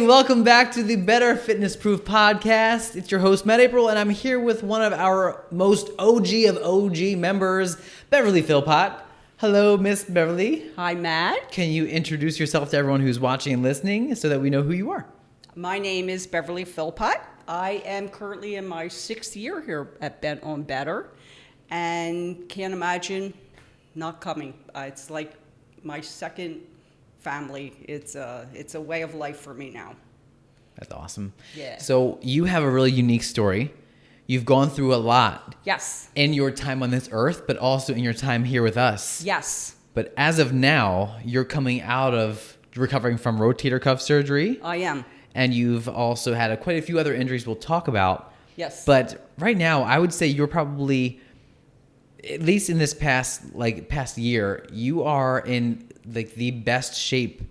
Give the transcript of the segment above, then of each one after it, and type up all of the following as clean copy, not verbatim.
morning. Welcome back to the Better Fitness Proof podcast. It's your host, Matt April, and I'm here with one of our most OG of OG members, Beverly Philpott. Hello, Miss Beverly. Hi, Matt. Can you introduce yourself to everyone who's watching and listening so that we know who you are? My name is Beverly Philpott. I am currently in my 6th year here at BentOnBetter, and can't imagine not coming. It's like my second family. It's a way of life for me now. That's awesome. Yeah. So you have a really unique story. You've gone through a lot. Yes. In your time on this earth, but also in your time here with us. Yes. But as of now, you're coming out of recovering from rotator cuff surgery. I am. And you've also had quite a few other injuries we'll talk about. Yes. But right now, I would say you're probably, at least in this past year, you are in the best shape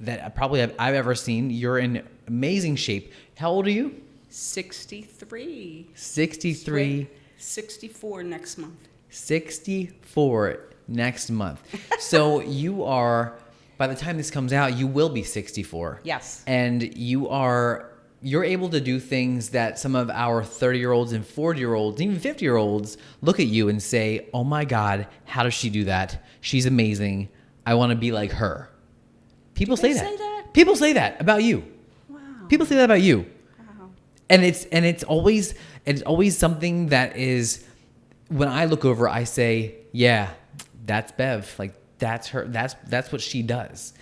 that I've ever seen. You're in amazing shape. How old are you? 63. 63. 64 next month. 64 next month. So you are, by the time this comes out, you will be 64. Yes. And you're able to do things that some of our 30-year-olds and 40-year-olds, even 50-year-olds look at you and say, oh my God, how does she do that? She's amazing. I want to be like her. People say that. People say that about you. Wow. People say that about you. Wow. And it's always something that is, when I look over, I say, yeah, that's Bev. Like, that's her. That's what she does.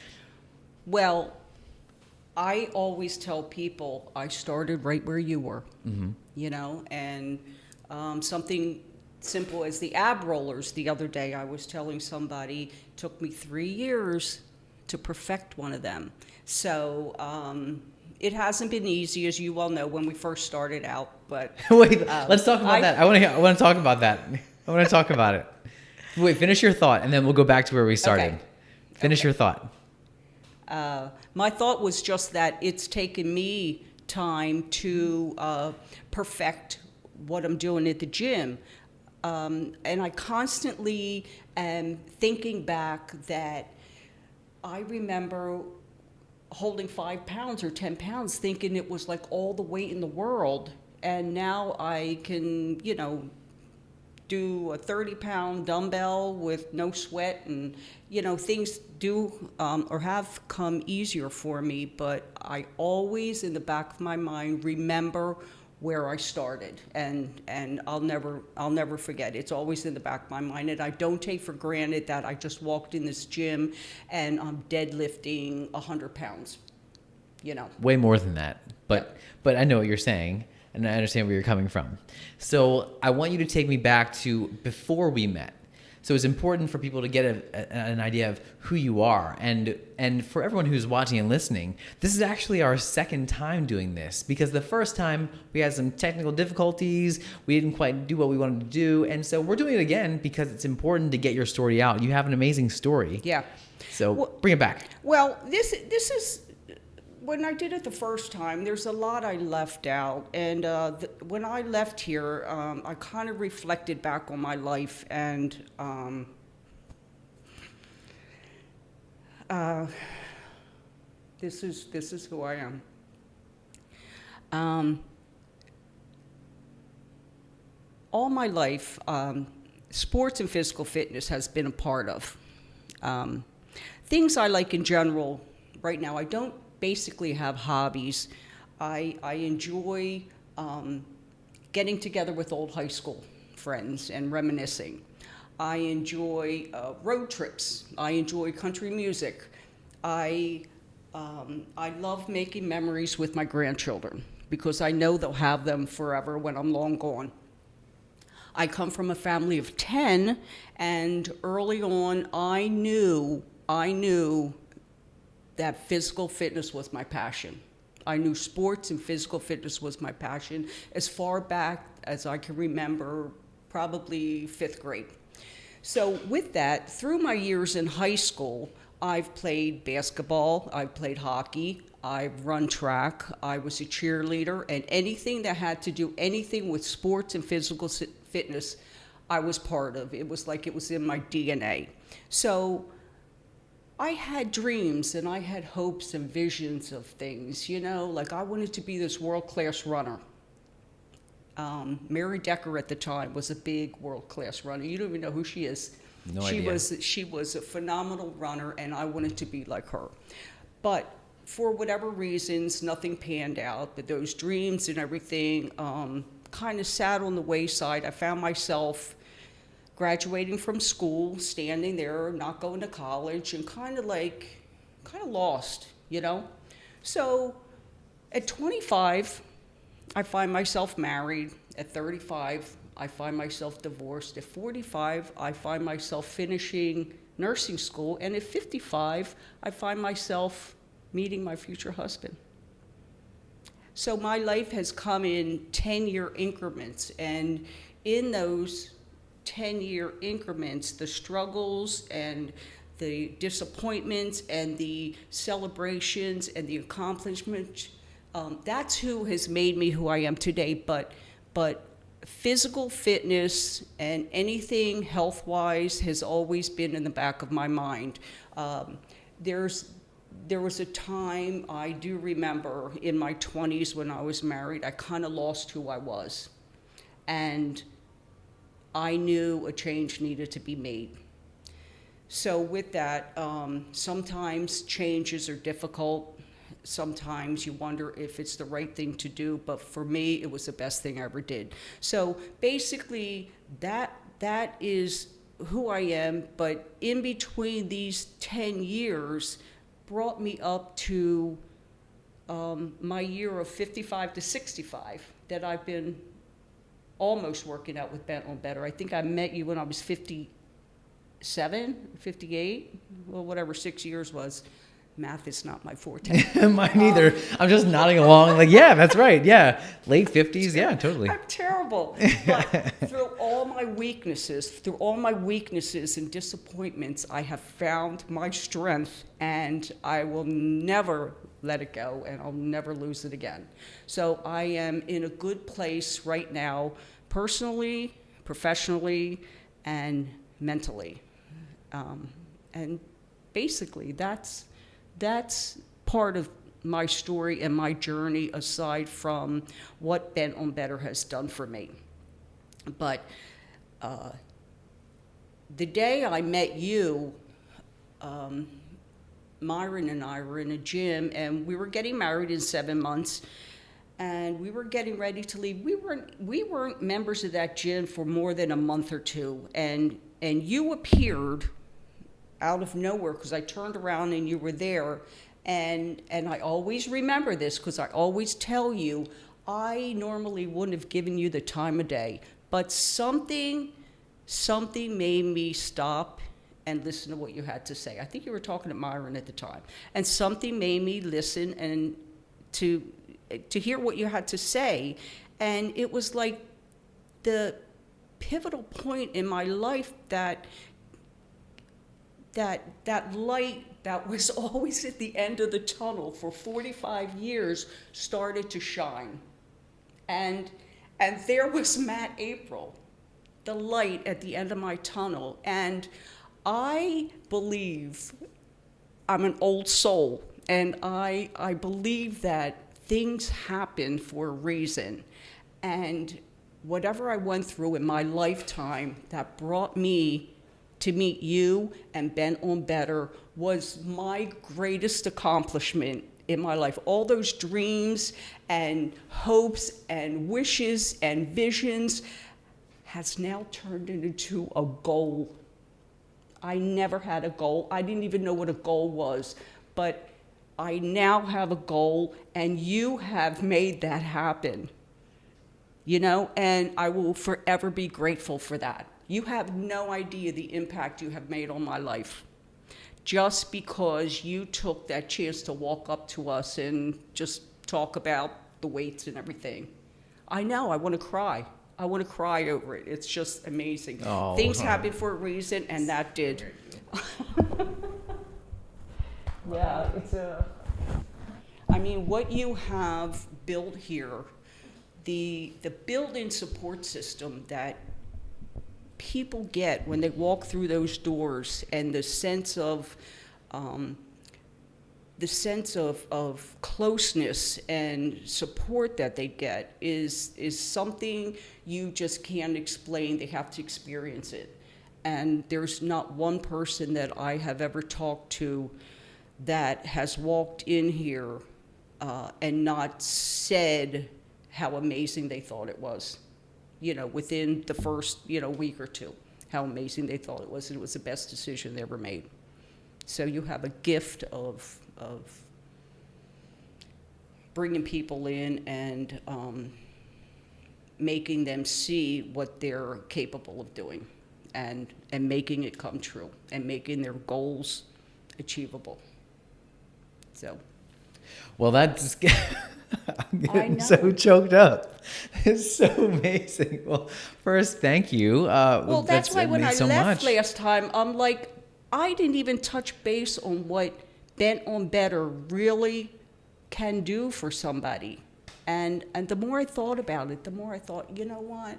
Well, I always tell people I started right where you were, and something simple as the ab rollers. The other day I was telling somebody, it took me 3 years to perfect one of them. So it hasn't been easy, as you well know, when we first started out. But wait, let's talk about that. I want to talk about that. I want to talk about it. Wait, finish your thought, and then we'll go back to where we started. Okay. Finish your thought. My thought was just that it's taken me time to perfect what I'm doing at the gym. And I constantly am thinking back that I remember holding 5 pounds or 10 pounds thinking it was like all the weight in the world. And now I can, do a 30-pound dumbbell with no sweat, and things do or have come easier for me, but I always in the back of my mind remember where I started, and I'll never forget. It's always in the back of my mind, and I don't take for granted that I just walked in this gym and I'm deadlifting 100 pounds. Way more than that, but I know what you're saying. And I understand where you're coming from. So I want you to take me back to before we met. So it's important for people to get an idea of who you are. And for everyone who's watching and listening, this is actually our second time doing this, because the first time we had some technical difficulties. We didn't quite do what we wanted to do. And so we're doing it again because it's important to get your story out. You have an amazing story. Yeah. So bring it back. Well, this is... When I did it the first time, there's a lot I left out. And when I left here, I kind of reflected back on my life, and this is who I am. All my life, sports and physical fitness has been a part of. Things I like in general right now, I don't basically have hobbies. I enjoy getting together with old high school friends and reminiscing. I enjoy road trips. I enjoy country music. I love making memories with my grandchildren because I know they'll have them forever when I'm long gone. I come from a family of 10, and early on I knew that physical fitness was my passion. I knew sports and physical fitness was my passion as far back as I can remember, probably 5th grade. So with that, through my years in high school, I've played basketball, I've played hockey, I've run track, I was a cheerleader, and anything that had to do anything with sports and physical fitness, I was part of. It was like it was in my DNA. So I had dreams and I had hopes and visions of things, you know, like I wanted to be this world-class runner. Mary Decker at the time was a big world-class runner. You don't even know who she is. No idea. She was a phenomenal runner, and I wanted to be like her. But for whatever reasons, nothing panned out. But those dreams and everything kind of sat on the wayside. I found myself graduating from school, standing there, not going to college, and kind of lost, you know? So at 25, I find myself married. At 35, I find myself divorced. At 45, I find myself finishing nursing school. And at 55, I find myself meeting my future husband. So my life has come in 10-year increments. And in those 10-year increments, the struggles and the disappointments and the celebrations and the accomplishments, that's who has made me who I am today. But physical fitness and anything health-wise has always been in the back of my mind. There was a time I do remember in my 20s when I was married, I kind of lost who I was. And I knew a change needed to be made. So with that, sometimes changes are difficult. Sometimes you wonder if it's the right thing to do, but for me, it was the best thing I ever did. So basically, that is who I am, but in between these 10 years brought me up to my year of 55 to 65 that I've been almost working out with BentOnBetter. I think I met you when I was 57, 58, well, whatever 6 years was. Math is not my forte. Mine either. I'm just nodding along like, yeah, that's right. Yeah. Late 50s. Yeah, totally. I'm terrible. But through all my weaknesses and disappointments, I have found my strength, and I will never let it go, and I'll never lose it again. So I am in a good place right now, personally, professionally, and mentally. And basically, that's part of my story and my journey, aside from what BentOnBetter has done for me. But the day I met you, Myron and I were in a gym, and we were getting married in 7 months, and we were getting ready to leave. We weren't members of that gym for more than a month or two, and you appeared out of nowhere, because I turned around and you were there. And I always remember this, because I always tell you, I normally wouldn't have given you the time of day, but something made me stop and listen to what you had to say. I think you were talking to Myron at the time, and something made me listen and to hear what you had to say. And it was like the pivotal point in my life that light that was always at the end of the tunnel for 45 years started to shine. And there was Matt April, the light at the end of my tunnel. And I believe, I'm an old soul, and I believe that things happen for a reason. And whatever I went through in my lifetime that brought me to meet you and BentOnBetter was my greatest accomplishment in my life. All those dreams and hopes and wishes and visions has now turned into a goal. I never had a goal. I didn't even know what a goal was, but I now have a goal, and you have made that happen, you know, and I will forever be grateful for that. You have no idea the impact you have made on my life, just because you took that chance to walk up to us and just talk about the weights and everything. I know, I want to cry. I want to cry over it. It's just amazing. Oh, things happen for a reason, and that did. Yeah, I mean, what you have built here, the built-in support system that people get when they walk through those doors, and the sense of the sense of closeness and support that they get is something you just can't explain. They have to experience it. And there's not one person that I have ever talked to that has walked in here and not said how amazing they thought it was, within the first, week or two, how amazing they thought it was, and it was the best decision they ever made. So you have a gift of bringing people in and making them see what they're capable of doing, and making it come true, and making their goals achievable. So. Well, that's I'm getting know. so choked up. It's so amazing. Well, first, thank you. Well, that's why when I so left much. last time, I'm like, I didn't even touch base on what BentOnBetter really can do for somebody. And the more I thought about it, the more I thought, you know what?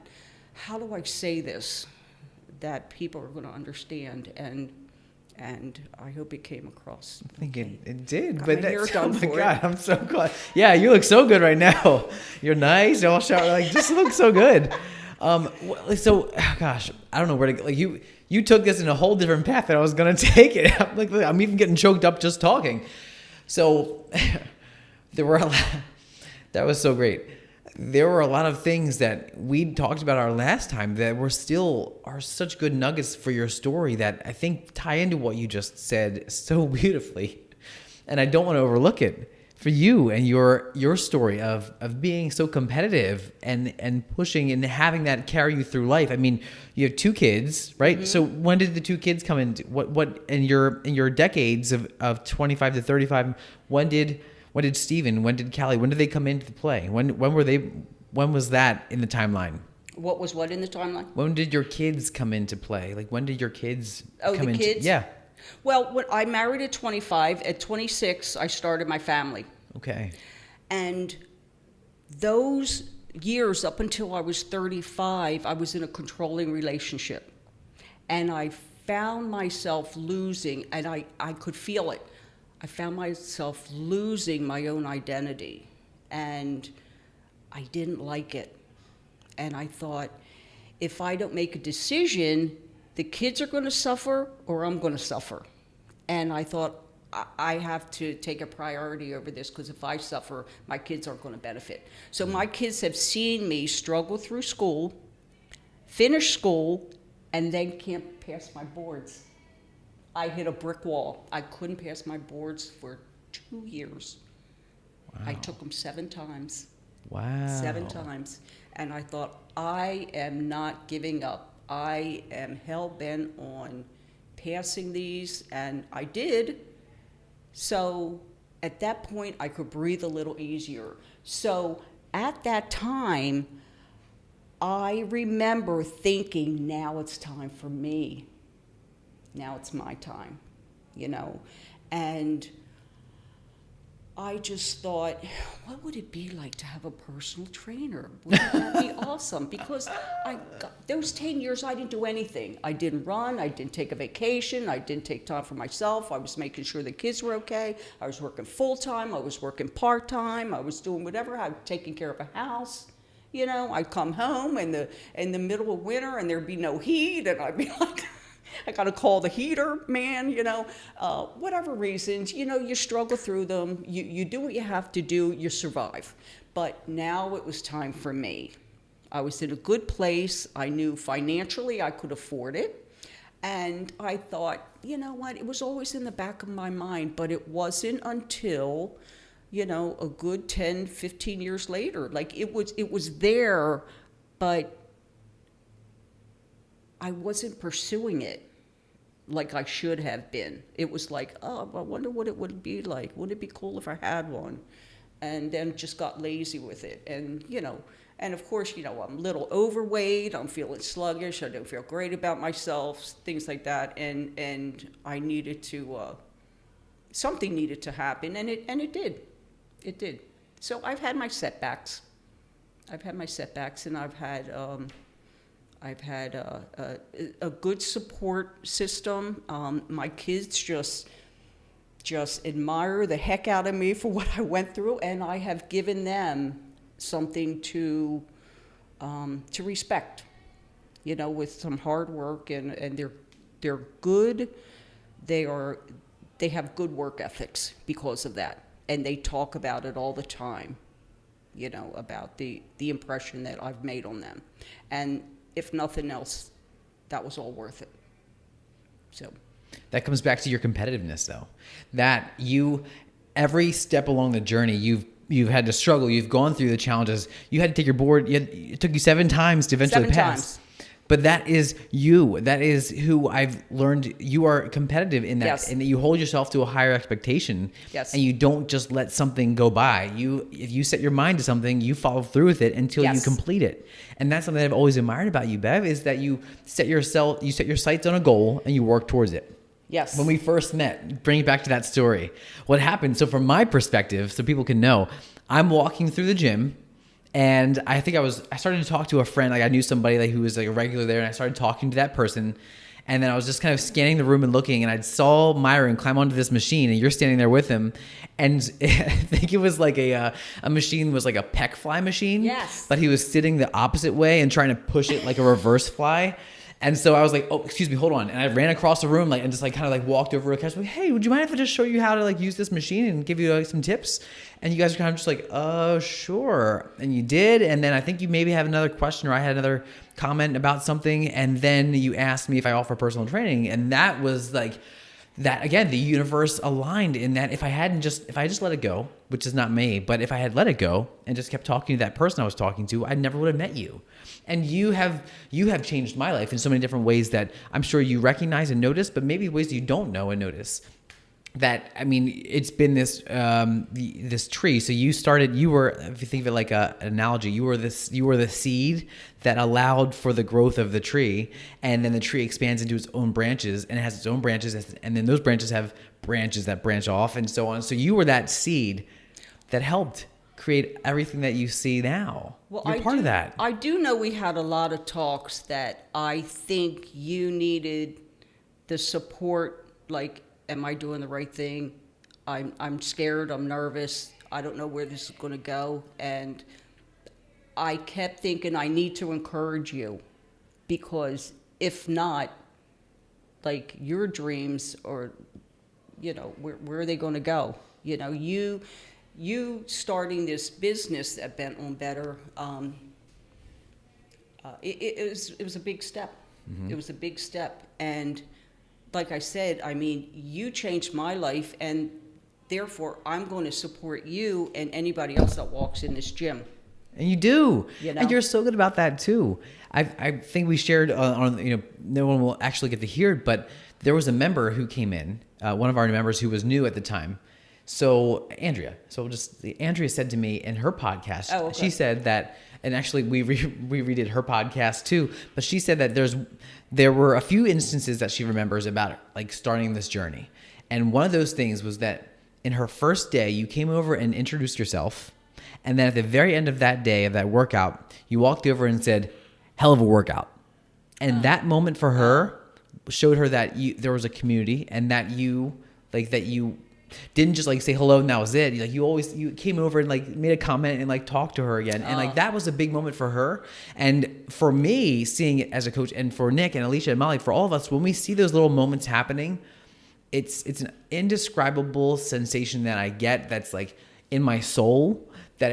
How do I say this that people are going to understand? And I hope it came across. I think it did. Got But my hair that's, done oh my for God, it. I'm so glad. Yeah, you look so good right now. You're nice. You're all showered. Like, just look so good. So, gosh, I don't know where to go. Like, you took this in a whole different path that I was going to take it. I'm even getting choked up just talking. So, there were a lot. That was so great. There were a lot of things that we talked about our last time that are such good nuggets for your story that I think tie into what you just said so beautifully. And I don't want to overlook it for you and your story of being so competitive and pushing and having that carry you through life. I mean, you have 2 kids, right? Mm-hmm. So when did the 2 kids come in? What in your decades of 25 to 35, when did Steven, when did Callie, when did they come into play? When was that in the timeline? What was what in the timeline? When did your kids come into play? Like, when did your kids come into... kids? Yeah. Well, when I married at 25, at 26, I started my family. Okay. And those years up until I was 35, I was in a controlling relationship. And I found myself losing, and I could feel it. I found myself losing my own identity, and I didn't like it. And I thought, if I don't make a decision, the kids are going to suffer or I'm going to suffer. And I thought, I have to take a priority over this, because if I suffer, my kids aren't going to benefit. So my kids have seen me struggle through school, finish school, and then can't pass my boards. I hit a brick wall. I couldn't pass my boards for 2 years. Wow. I took them 7 times. Wow. 7 times. And I thought, I am not giving up. I am hell-bent on passing these, and I did. So at that point, I could breathe a little easier. So at that time, I remember thinking, now it's time for me. Now it's my time, And I just thought, what would it be like to have a personal trainer? Wouldn't that be awesome? Because those 10 years, I didn't do anything. I didn't run. I didn't take a vacation. I didn't take time for myself. I was making sure the kids were okay. I was working full-time. I was working part-time. I was doing whatever. I was taking care of a house. I'd come home in the middle of winter, and there'd be no heat, and I'd be like... I got to call the heater man, whatever reasons, you struggle through them. You do what you have to do, you survive. But now it was time for me. I was in a good place. I knew financially I could afford it. And I thought, you know what, it was always in the back of my mind, but it wasn't until, a good 10, 15 years later. Like it was there, but I wasn't pursuing it like I should have been. It was like, oh, I wonder what it would be like. Wouldn't it be cool if I had one? And then just got lazy with it. And, and of course, I'm a little overweight. I'm feeling sluggish. I don't feel great about myself, things like that. And I needed to, something needed to happen. And it did. It did. So I've had my setbacks. And I've had a good support system. My kids just just admire the heck out of me for what I went through, and I have given them something to respect, you know, with some hard work, and they're good. They have good work ethics because of that, and they talk about it all the time, you know, about the impression that I've made on them. And if nothing else, that was all worth it. So that comes back to your competitiveness, though, that every step along the journey, you've had to struggle. You've gone through the challenges. You had to take your board. It took you 7 times to eventually pass. 7 times. But that is you. That is who I've learned. You are competitive in that, yes. and that you hold yourself to a higher expectation. Yes. And you don't just let something go by. If you set your mind to something, you follow through with it until yes. you complete it. And that's something that I've always admired about you, Bev, is that you set your sights on a goal and you work towards it. Yes. When we first met, bring it back to that story. What happened? So from my perspective, so people can know, I'm walking through the gym. And I think I started to talk to a friend, like I knew somebody like who was like a regular there, and I started talking to that person. And then I was just kind of scanning the room and looking, and I saw Myron climb onto this machine, and you're standing there with him. And I think it was like a machine was like a pec fly machine. Yes. But he was sitting the opposite way and trying to push it like a reverse fly. And so I was like, oh, excuse me, hold on. And I ran across the room and just like kind of like walked over to a couch, like, hey, would you mind if I just show you how to like use this machine and give you like some tips? And you guys are kind of just like, oh, sure. And you did. And then I think you maybe have another question, or I had another comment about something. And then you asked me if I offer personal training. And that was like, that again, the universe aligned in that if I just let it go, which is not me, but if I had let it go and just kept talking to that person I was talking to, I never would have met you. And you have changed my life in so many different ways that I'm sure you recognize and notice, but maybe ways you don't know and notice. That, I mean, it's been this this tree. So you were, if you think of it like an analogy, you were the seed that allowed for the growth of the tree, and then the tree expands into its own branches, and it has its own branches, and then those branches have branches that branch off, and so on. So you were that seed that helped create everything that you see now. Well, You're part of that. I do know we had a lot of talks that I think you needed the support, like, am I doing the right thing? I'm scared, I'm nervous, I don't know where this is going to go. And I kept thinking I need to encourage you, because if not, like, your dreams, or, you know, where are they going to go? You know, you starting this business at BentOnBetter, it was a big step. Mm-hmm. It was a big step. And like I said, I mean, you changed my life, and therefore I'm going to support you and anybody else that walks in this gym. And you do. You know? And you're so good about that too. I think we shared on, you know, no one will actually get to hear it, but there was a member who came in, one of our members who was new at the time. So Andrea said to me in her podcast, she said that, and actually we redid her podcast too, but she said that there were a few instances that she remembers about like starting this journey. And one of those things was that in her first day, you came over and introduced yourself. And then at the very end of that day, of that workout, you walked over and said, hell of a workout. And that moment for her showed her that there was a community, and that you didn't just like say hello and that was it. You came over and like made a comment and like talked to her again. And like that was a big moment for her. And for me, seeing it as a coach, and for Nick and Alicia and Molly, for all of us, when we see those little moments happening, it's an indescribable sensation that I get that's like in my soul, that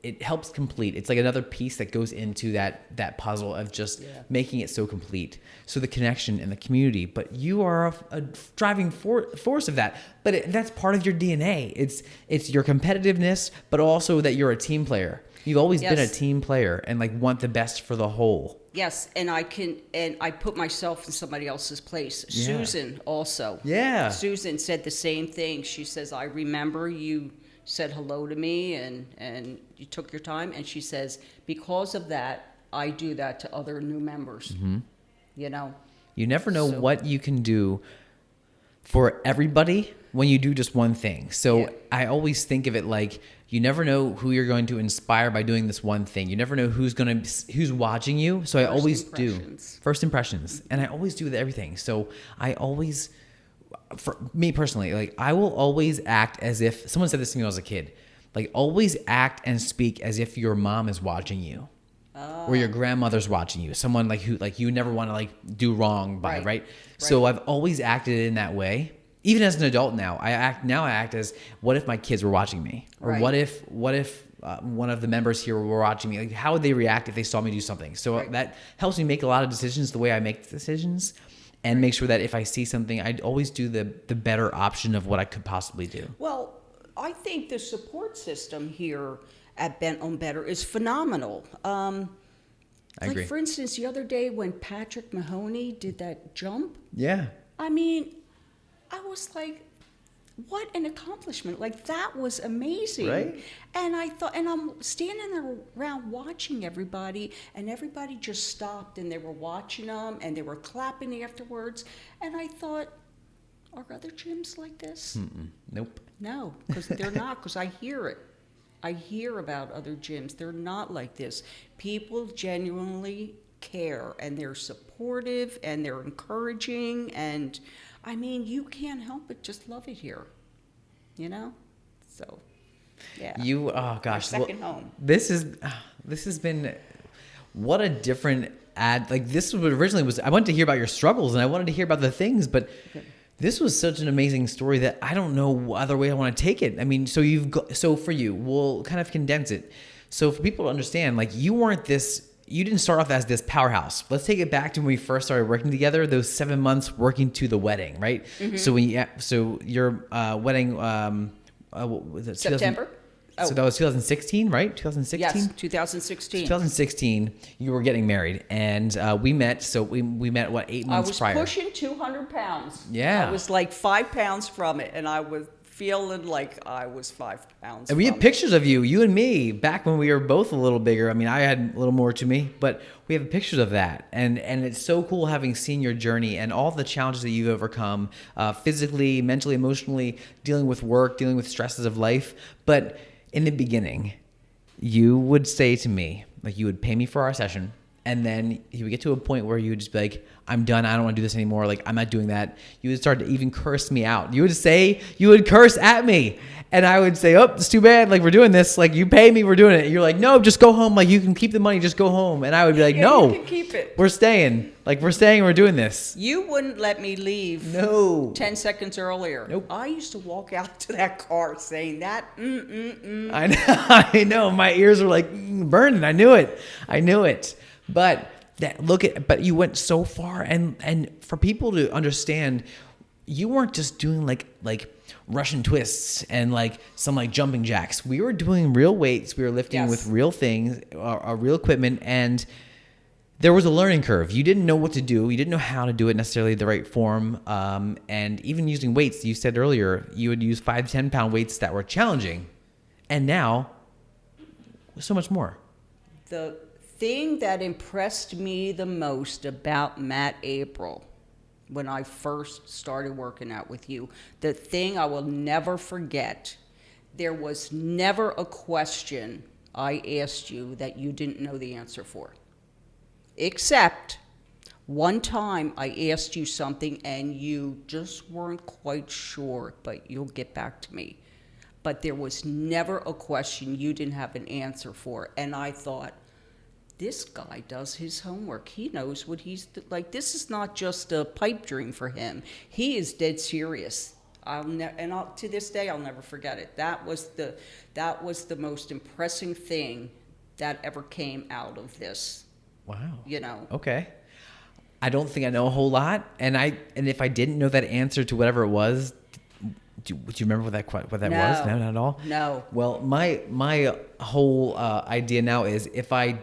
it helps complete. It's like another piece that goes into that puzzle of just making it so complete. So the connection and the community, but you are a driving force of that. But that's part of your DNA. It's your competitiveness, but also that you're a team player. You've always been a team player and like want the best for the whole. Yes, and I put myself in somebody else's place. Yeah. Susan also. Yeah. Susan said the same thing. She says, I remember you said hello to me and you took your time. And she says, because of that, I do that to other new members. Mm-hmm. You know? You never know what you can do for everybody when you do just one thing. So I always think of it like, you never know who you're going to inspire by doing this one thing. You never know who's watching you. So I always do first impressions, and I always do with everything. So I always for me personally, like I will always act as if someone said this to me when I was a kid. Like always act and speak as if your mom is watching you. Or your grandmother's watching you, someone like who like you never want to like do wrong by, right? So I've always acted in that way. Even as an adult now, I act as what if my kids were watching me, or what if one of the members here were watching me? Like how would they react if they saw me do something? So that helps me make a lot of decisions the way I make decisions, and make sure that if I see something, I'd always do the better option of what I could possibly do. Well, I think the support system here at BentOnBetter is phenomenal. I agree. For instance, the other day when Patrick Mahoney did that jump, Yeah. I mean, I was like, what an accomplishment. Like, that was amazing. Right. And I thought, and I'm standing around watching everybody, and everybody just stopped and they were watching them and they were clapping afterwards. And I thought, are other gyms like this? Nope. No, because they're not, because I hear it. I hear about other gyms. They're not like this. People genuinely care, and they're supportive, and they're encouraging, and I mean, you can't help but just love it here, you know? So, yeah. Oh gosh. Our second home. This has been, what a different ad. Like this was what originally was, I wanted to hear about your struggles and I wanted to hear about the things, but this was such an amazing story that I don't know what other way I want to take it. I mean, so for you, we'll kind of condense it. So for people to understand, like you didn't start off as this powerhouse. Let's take it back to when we first started working together, those 7 months working to the wedding, right? So your wedding, what was it? September? So that was 2016, right? 2016? Yes, 2016. 2016, you were getting married, and we met. So we met, what, 8 months prior? I was pushing 200 pounds. Yeah. I was like 5 pounds from it, and I was feeling like I was 5 pounds. And we have pictures of you and me, back when we were both a little bigger. I mean, I had a little more to me, but we have pictures of that. And it's so cool having seen your journey and all the challenges that you've overcome, physically, mentally, emotionally, dealing with work, dealing with stresses of life. But in the beginning, you would say to me, like you would pay me for our session, and then you would get to a point where you would just be like, I'm done. I don't want to do this anymore. Like, I'm not doing that. You would start to even curse me out. You would curse at me. And I would say, oh, it's too bad. Like, we're doing this. Like, you pay me. We're doing it. And you're like, no, just go home. Like, you can keep the money. Just go home. And I would be like, no, you can keep it. We're staying. Like, we're staying. We're doing this. You wouldn't let me leave. No. 10 seconds earlier. Nope. I used to walk out to that car saying that. I know. I know. My ears were like burning. I knew it. But but you went so far, and for people to understand, you weren't just doing like Russian twists and like some like jumping jacks. We were doing real weights. We were lifting with real things, real equipment, and there was a learning curve. You didn't know what to do. You didn't know how to do it necessarily the right form. And even using weights, you said earlier, you would use 5 to 10 pound weights that were challenging, and now so much more. The thing that impressed me the most about Matt April when I first started working out with you, the thing I will never forget, there was never a question I asked you that you didn't know the answer for. Except one time I asked you something and you just weren't quite sure, but you'll get back to me. But there was never a question you didn't have an answer for. And I thought, this guy does his homework. He knows what he's like. This is not just a pipe dream for him. He is dead serious. To this day, I'll never forget it. That was the most impressive thing that ever came out of this. Wow. You know. Okay. I don't think I know a whole lot, and if I didn't know that answer to whatever it was, do you remember what that was? No, not at all. No. Well, my whole idea now is if I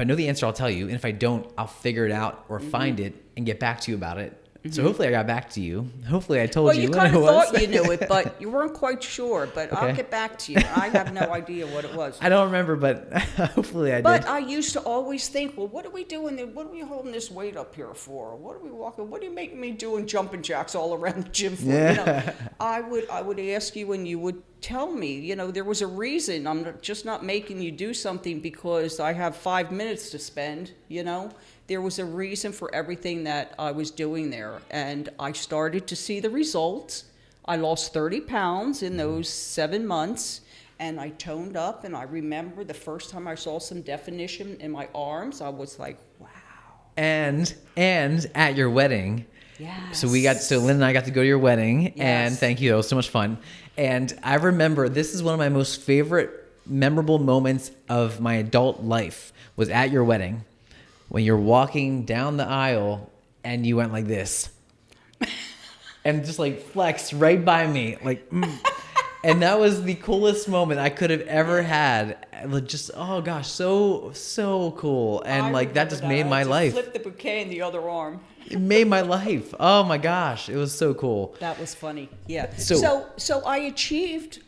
know the answer, I'll tell you. And if I don't, I'll figure it out or find it and get back to you about it. So hopefully I got back to you. Hopefully I told you what it was. Well, you kind of thought you knew it, but you weren't quite sure. But okay. I'll get back to you. I have no idea what it was. I don't remember, but hopefully I did. But I used to always think, well, what are we doing there? What are we holding this weight up here for? What are we walking? What are you making me doing jumping jacks all around the gym for? Yeah. You know, I would ask you and you would tell me, you know, there was a reason. I'm just not making you do something because I have 5 minutes to spend, you know. there was a reason for everything that I was doing there. And I started to see the results. I lost 30 pounds in those 7 months, and I toned up. And I remember the first time I saw some definition in my arms, I was like, wow. And at your wedding, Yes. so Lynn and I got to go to your wedding, Yes. and thank you. It was so much fun. And I remember this is one of my most favorite memorable moments of my adult life was at your wedding when you're walking down the aisle and you went like this and just like flexed right by me. Like, and that was the coolest moment I could have ever had. Just, oh gosh, so cool. And like, that just made my life. Flip the bouquet in the other arm. It made my life. Oh my gosh, it was so cool. That was funny. Yeah. So I achieved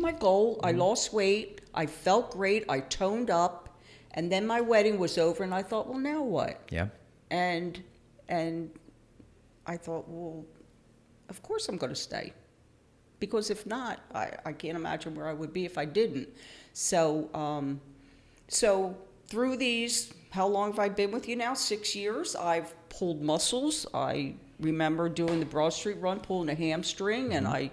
my goal. I lost weight. I felt great. I toned up, and then my wedding was over, and I thought, well, now what? Yeah. And I thought, well, of course I'm going to stay, because if not, I can't imagine where I would be if I didn't. So through these, how long have I been with you now? 6 years. I've pulled muscles. I remember doing the Broad Street Run, pulling a hamstring, and I,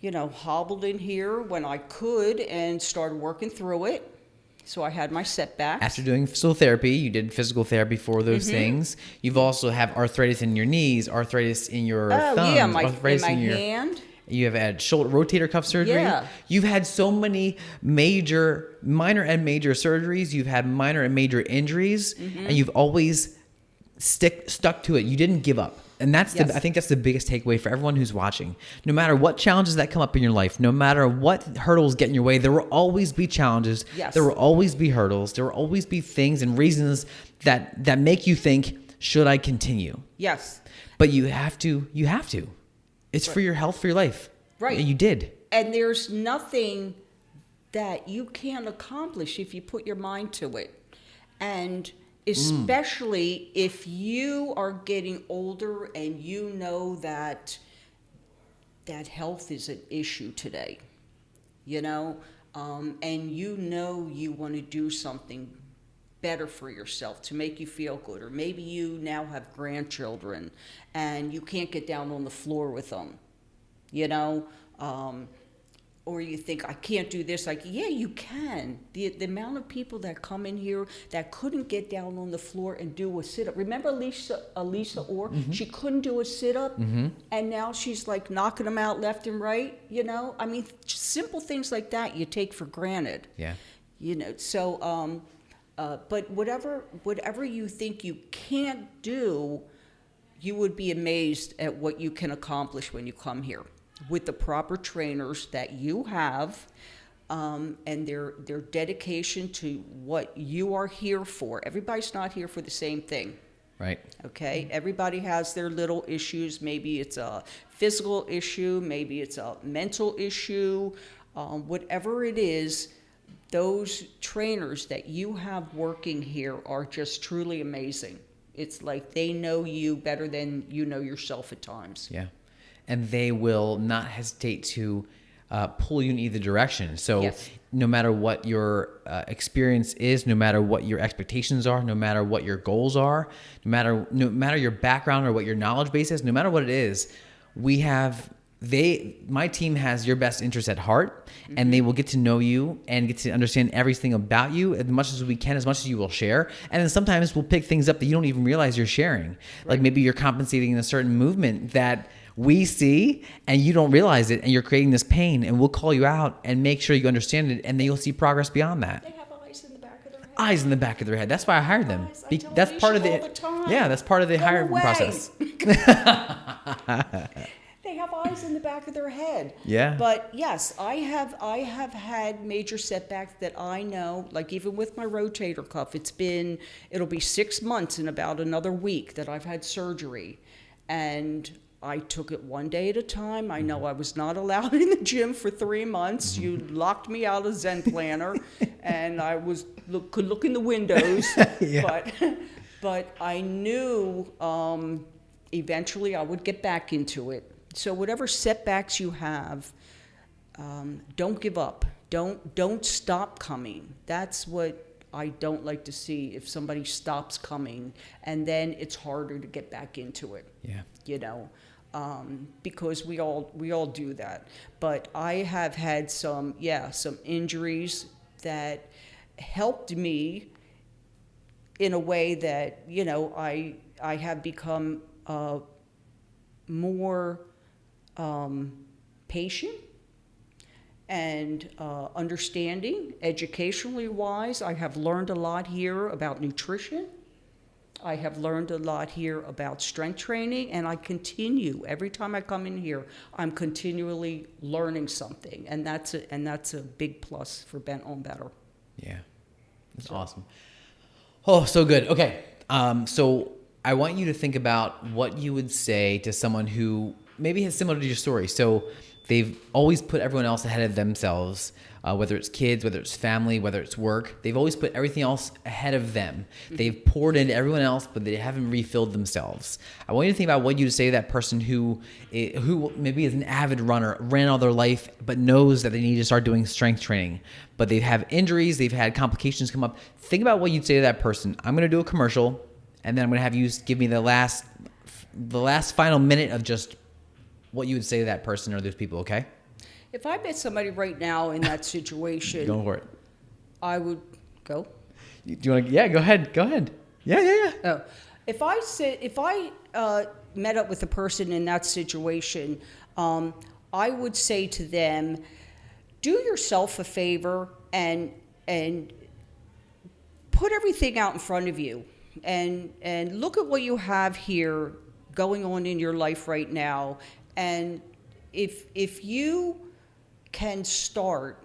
hobbled in here when I could and started working through it. So I had my setbacks. After doing physical therapy, you did physical therapy for those things. You've also have arthritis in your knees, arthritis in your thumbs, arthritis in my hand. You have had shoulder rotator cuff surgery. Yeah. You've had so many minor and major surgeries. You've had minor and major injuries, and you've always stuck to it. You didn't give up. And I think that's the biggest takeaway for everyone who's watching. No matter what challenges that come up in your life, no matter what hurdles get in your way, there will always be challenges. Yes. There will always be hurdles. There will always be things and reasons that make you think, should I continue? Yes. But you have to. It's for your health, for your life. Right. And you did. And there's nothing that you can't accomplish if you put your mind to it. And especially if you are getting older and you know that health is an issue today, and you want to do something better for yourself to make you feel good. Or maybe you now have grandchildren and you can't get down on the floor with them, or you think, I can't do this. Like, yeah, you can. The amount of people that come in here that couldn't get down on the floor and do a sit-up. Remember Alicia Orr? She couldn't do a sit-up, and now she's like knocking them out left and right, I mean, just simple things like that you take for granted. Yeah. So, but whatever you think you can't do, you would be amazed at what you can accomplish when you come here with the proper trainers that you have, and their dedication to what you are here for. Everybody's not here for the same thing. Right. Okay? Everybody has their little issues. Maybe it's a physical issue. Maybe it's a mental issue. Whatever it is, those trainers that you have working here are just truly amazing. It's like they know you better than you know yourself at times. Yeah. And they will not hesitate to pull you in either direction. So Yes. no matter what your experience is, no matter what your expectations are, no matter what your goals are, no matter your background or what your knowledge base is, no matter what it is, my team has your best interest at heart, and they will get to know you and get to understand everything about you as much as we can, as much as you will share. And then sometimes we'll pick things up that you don't even realize you're sharing. Right. Like maybe you're compensating in a certain movement that we see and you don't realize it, and you're creating this pain, and we'll call you out and make sure you understand it, and then you'll see progress beyond that. They have eyes in the back of their head. Eyes in the back of their head. That's why I hired them. I tell That's part of Alicia all the time. Yeah, that's part of the Go hiring away. process. They have eyes in the back of their head. Yeah. But yes, I have had major setbacks that I know, like even with my rotator cuff, it'll be 6 months in about another week that I've had surgery. And I took it one day at a time. I know I was not allowed in the gym for 3 months. You locked me out of Zen Planner, and I could look in the windows. Yeah. But I knew eventually I would get back into it. So whatever setbacks you have, don't give up. Don't stop coming. That's what I don't like to see if somebody stops coming, and then it's harder to get back into it. Yeah. You know, because we all do that. But I have had some injuries that helped me in a way that, you know, I have become more patient and understanding. Educationally wise, I have learned a lot here about nutrition. I have learned a lot here about strength training, and I continue every time I come in here. I'm continually learning something, and that's a big plus for BentOnBetter. Yeah, that's awesome. Oh, so good. Okay, so I want you to think about what you would say to someone who maybe has similar to your story. So they've always put everyone else ahead of themselves, whether it's kids, whether it's family, whether it's work. They've always put everything else ahead of them. They've poured into everyone else, but they haven't refilled themselves. I want you to think about what you would say to that person who maybe is an avid runner, ran all their life, but knows that they need to start doing strength training. But they have injuries, they've had complications come up. Think about what you'd say to that person. I'm going to do a commercial, and then I'm going to have you give me the last final minute of just what you would say to that person or those people, okay? If I met somebody right now in that situation, Go for it. I would go. Do you want to? Yeah, go ahead. Go ahead. Yeah. Oh, if I met up with a person in that situation, I would say to them, do yourself a favor and put everything out in front of you, and look at what you have here going on in your life right now. And if you can start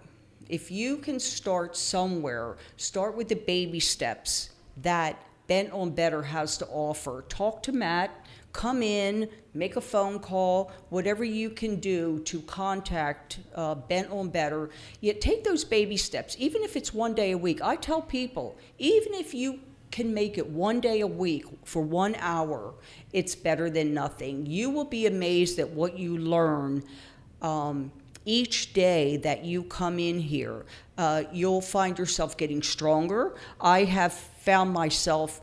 somewhere, start with the baby steps that BentOnBetter has to offer. Talk to Matt, come in, make a phone call, whatever you can do to contact BentOnBetter. Yet take those baby steps, even if it's 1 day a week. I tell people, even if you can make it 1 day a week for 1 hour, it's better than nothing. You will be amazed at what you learn each day that you come in here. You'll find yourself getting stronger. I have found myself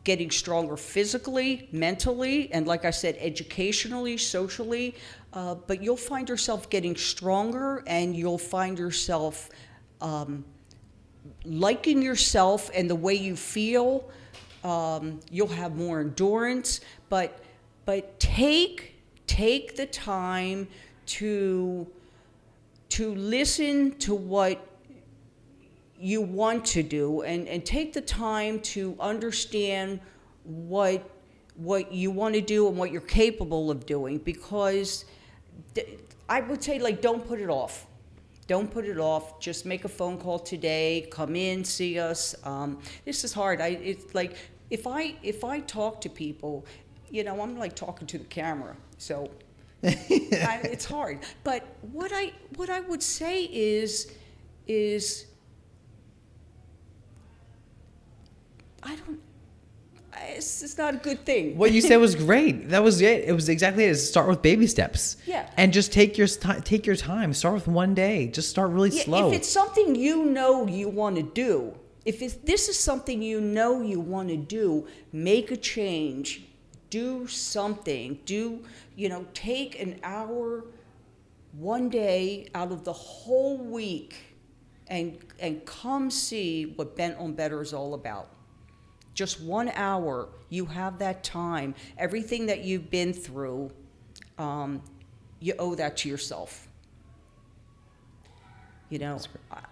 getting stronger physically, mentally, and like I said, educationally, socially. But you'll find yourself getting stronger, and you'll find yourself liking yourself and the way you feel. You'll have more endurance, but take the time to listen to what you want to do, and take the time to understand what you want to do and what you're capable of doing, because I would say, like, don't put it off. Don't put it off. Just make a phone call today. Come in, see us. This is hard. It's like if I talk to people, you know, I'm like talking to the camera. So it's hard. But what I would say is it's not a good thing. What you said was great. That was it. It was exactly it. Start with baby steps. Yeah. And just take your time. Start with 1 day. Just start really slow. If it's something you know you want to do, this is something you know you want to do, make a change. Do something. Take an hour 1 day out of the whole week and come see what BentOnBetter is all about. Just 1 hour, you have that time. Everything that you've been through, you owe that to yourself. You know,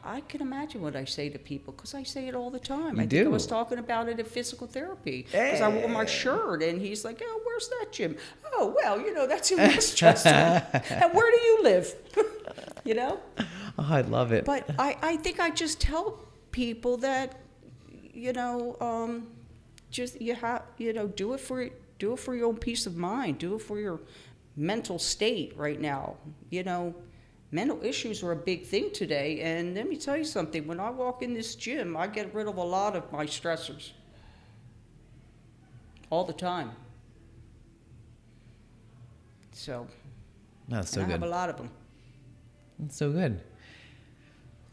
I can imagine what I say to people, because I say it all the time. I think I was talking about it at physical therapy, because I wore my shirt, and he's like, "Oh, where's that gym?" "Oh, well, that's in Westchester." "And where do you live?" You know? Oh, I love it. But I think I just tell people that, just do it for your own peace of mind. Do it for your mental state right now. Mental issues are a big thing today, and let me tell you something. When I walk in this gym, I get rid of a lot of my stressors all the time. So That's so I good. have a lot of them. That's so good.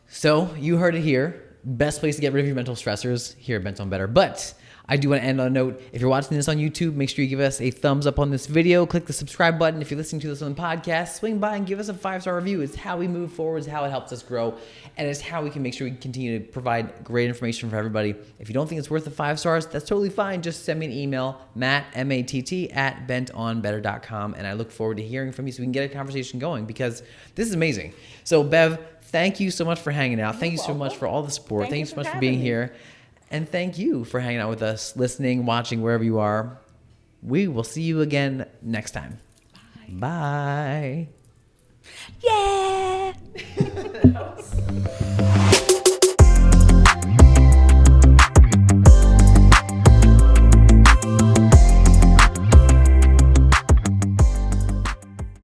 So you heard it here. best place to get rid of your mental stressors here at BentOnBetter. But I do want to end on a note. If you're watching this on YouTube, make sure you give us a thumbs up on this video. Click the subscribe button. If you're listening to this on the podcast, swing by and give us a 5-star review. It's how we move forward. It's how it helps us grow. And it's how we can make sure we continue to provide great information for everybody. If you don't think it's worth the 5 stars, that's totally fine. Just send me an email, Matt, M-A-T-T, at BentOnBetter.com. And I look forward to hearing from you so we can get a conversation going, because this is amazing. So, Bev, thank you so much for hanging out. Thank you so much for all the support. Thank you so much for being here. And thank you for hanging out with us, listening, watching, wherever you are. We will see you again next time. Bye. Yeah.